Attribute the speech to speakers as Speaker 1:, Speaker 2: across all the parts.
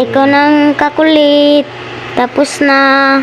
Speaker 1: Ikaw ng kakulit. Tapos na.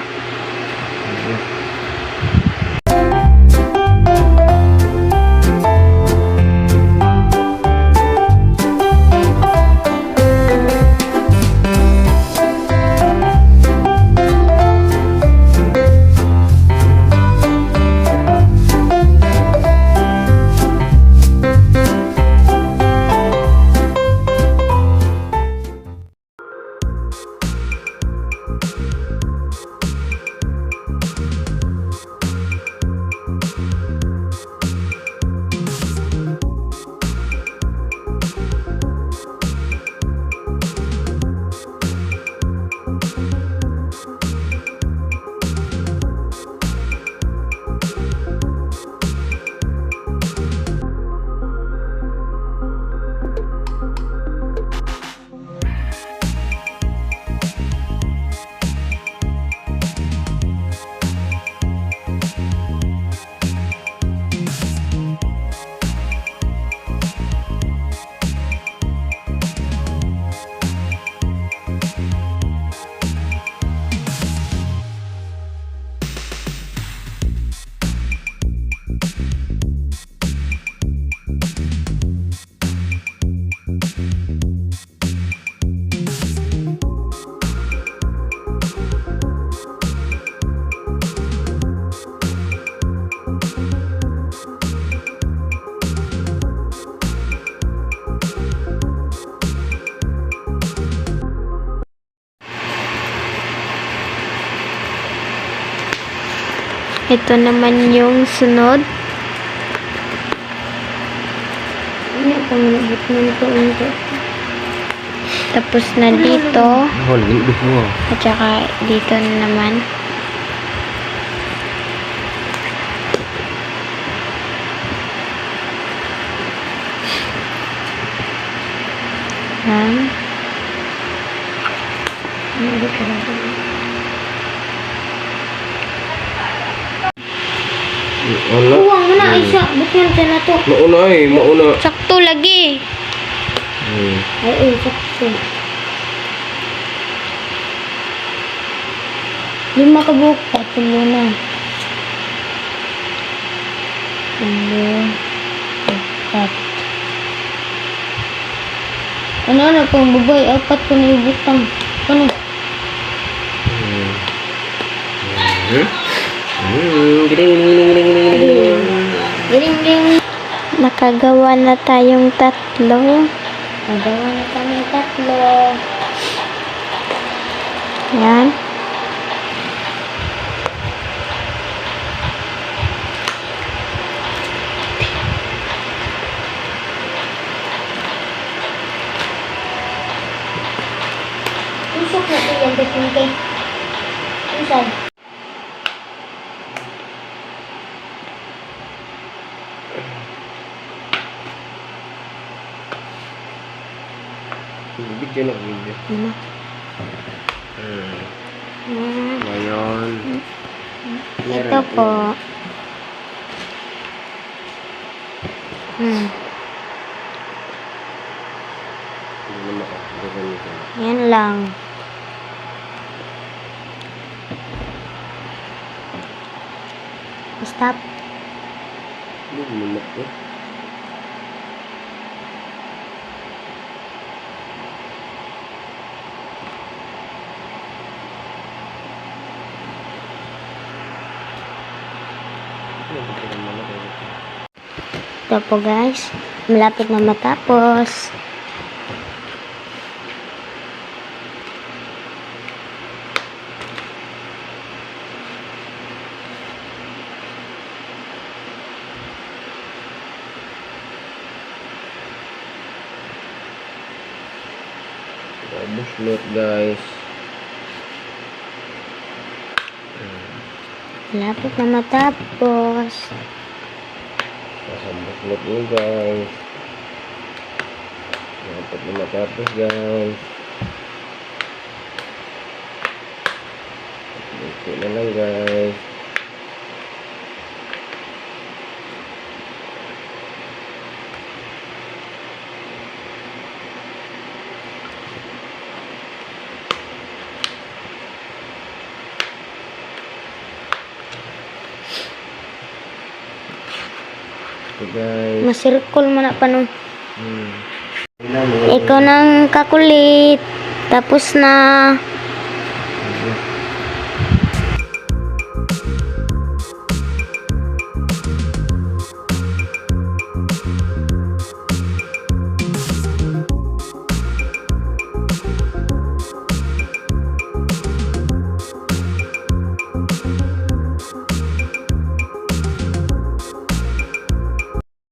Speaker 1: Ito naman yung sunod. Tapos na dito. At saka dito na naman. Yan.
Speaker 2: Uwang mo na, isa. Bukyan dyan na to.
Speaker 3: Mauna.
Speaker 1: Sakto lagi.
Speaker 2: Ay, sakto. 5 kabuk. 3 na. 4. Ano pang babay? 4 ko na ibutang. Ano?
Speaker 1: Giling. Nakagawa na tayong 3.
Speaker 2: Nagawa na kami 3.
Speaker 1: Yan.
Speaker 2: Tusok na ito yan, definitely. Isan?
Speaker 3: Bigyan ako video. Ngayon.
Speaker 1: Ito po. Yan lang. Stop. Ito po guys, malapit na matapos.
Speaker 3: Buslot guys.
Speaker 1: Malapit na matapos.
Speaker 3: Buslot yun guys. Malapit na matapos guys. Ito na lang guys. Ito guys.
Speaker 2: Masirkol mo na pa no.
Speaker 3: Tingnan mo.
Speaker 2: Ikaw nang kakulit. Tapos na.